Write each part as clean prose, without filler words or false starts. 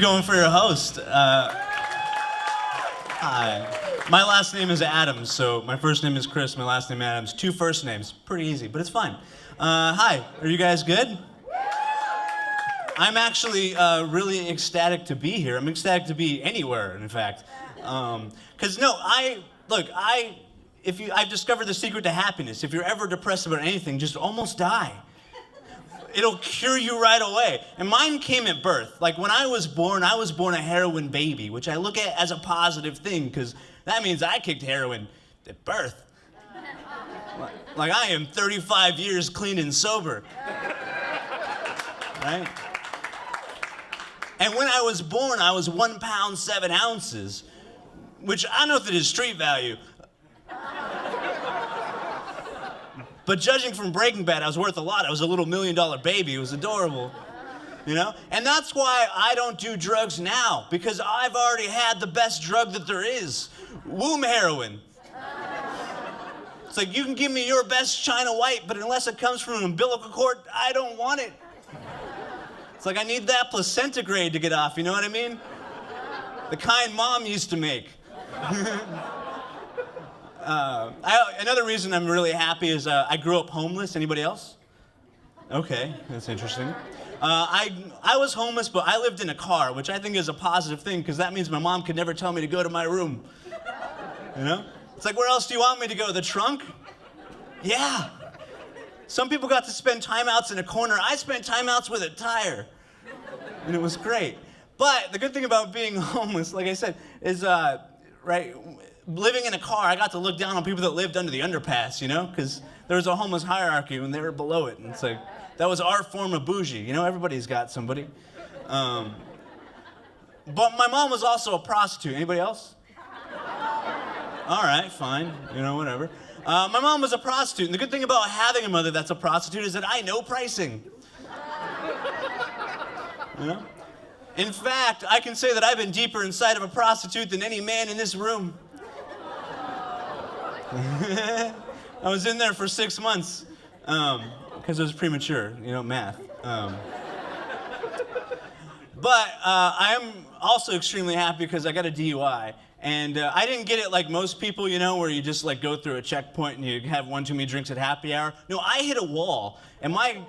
be going for your host. Hi. My last name is Adams, so my first name is Chris, my last name Adams. 2 first names. Pretty easy, but it's fine. Hi, are you guys good? I'm actually really ecstatic to be here. I'm ecstatic to be anywhere, in fact. I've discovered the secret to happiness. If you're ever depressed about anything, just almost die. It'll cure you right away. And mine came at birth. Like when I was born a heroin baby, which I look at as a positive thing, because that means I kicked heroin at birth. Like I am 35 years clean and sober. Right? And when I was born, I was 1 pound, 7 ounces, which I don't know if it is street value. But judging from Breaking Bad, I was worth a lot. I was a little $1 million baby. It was adorable, you know? And that's why I don't do drugs now, because I've already had the best drug that there is, womb heroin. It's like, you can give me your best China White, but unless it comes from an umbilical cord, I don't want it. It's like I need that placenta grade to get off, you know what I mean? The kind Mom used to make. Another reason I'm really happy is I grew up homeless. Anybody else? Okay, that's interesting. I was homeless, but I lived in a car, which I think is a positive thing, because that means my mom could never tell me to go to my room. You know? It's like, where else do you want me to go? The trunk? Yeah. Some people got to spend timeouts in a corner. I spent timeouts with a tire. And it was great. But the good thing about being homeless, like I said, is, living in a car, I got to look down on people that lived under the underpass, you know? Because there was a homeless hierarchy when they were below it. And it's like, that was our form of bougie. You know, everybody's got somebody. But my mom was also a prostitute. Anybody else? All right, fine. You know, whatever. My mom was a prostitute, and the good thing about having a mother that's a prostitute is that I know pricing. You know? In fact, I can say that I've been deeper inside of a prostitute than any man in this room. I was in there for 6 months, because it was premature, you know, math. But I am also extremely happy because I got a DUI. And I didn't get it like most people, you know, where you just like go through a checkpoint and you have 1 too many drinks at happy hour. No, I hit a wall, and my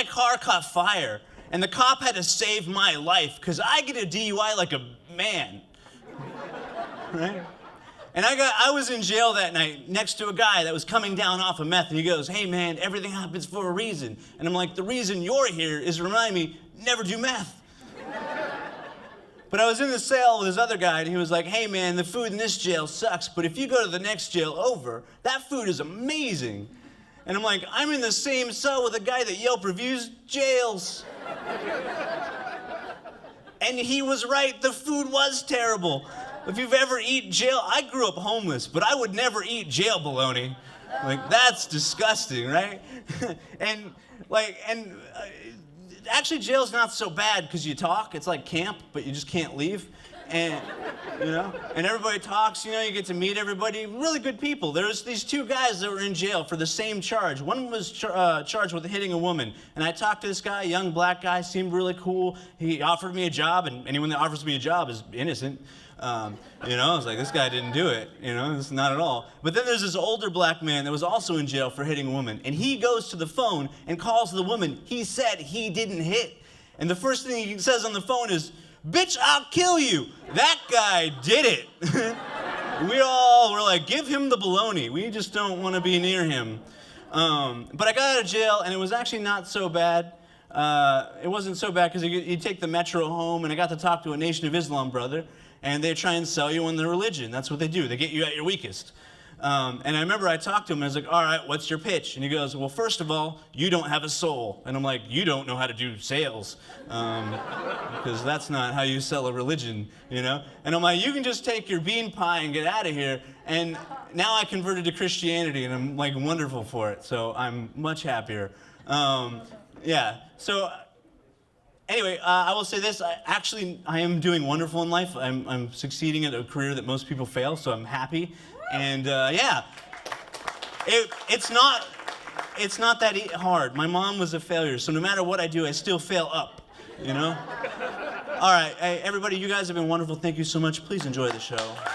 car caught fire, and the cop had to save my life because I get a DUI like a man, right? And I was in jail that night next to a guy that was coming down off of meth, and he goes, "Hey man, everything happens for a reason." And I'm like, "The reason you're here is to remind me, never do meth." But I was in the cell with this other guy, and he was like, "Hey man, the food in this jail sucks, but if you go to the next jail over, that food is amazing." And I'm like, I'm in the same cell with a guy that Yelp reviews jails. And he was right, the food was terrible. If you've ever eaten jail, I grew up homeless, but I would never eat jail bologna. Like, that's disgusting, right? Actually, jail's not so bad because you talk. It's like camp, but you just can't leave. And, you know, and everybody talks, you know, you get to meet everybody. Really good people. There's these 2 guys that were in jail for the same charge. One was charged with hitting a woman. And I talked to this guy, a young black guy, seemed really cool. He offered me a job, and anyone that offers me a job is innocent. You know, I was like, this guy didn't do it, you know, it's not at all. But then there's this older black man that was also in jail for hitting a woman, and he goes to the phone and calls the woman he said he didn't hit. And the first thing he says on the phone is, "Bitch, I'll kill you." That guy did it. We all were like, give him the baloney. We just don't want to be near him. But I got out of jail, and it was actually not so bad. It wasn't so bad because you take the metro home, and I got to talk to a Nation of Islam brother. And they try and sell you on their religion. That's what they do. They get you at your weakest. And I remember I talked to him, and I was like, "All right, what's your pitch?" And he goes, "Well, first of all, you don't have a soul." And I'm like, "You don't know how to do sales. Because that's not how you sell a religion, you know?" And I'm like, "You can just take your bean pie and get out of here." And now I converted to Christianity, and I'm like wonderful for it. So I'm much happier. Anyway, I will say this, I am doing wonderful in life. I'm succeeding at a career that most people fail, so I'm happy. And it's not that hard. My mom was a failure, so no matter what I do, I still fail up, you know? All right, hey, everybody, you guys have been wonderful. Thank you so much. Please enjoy the show.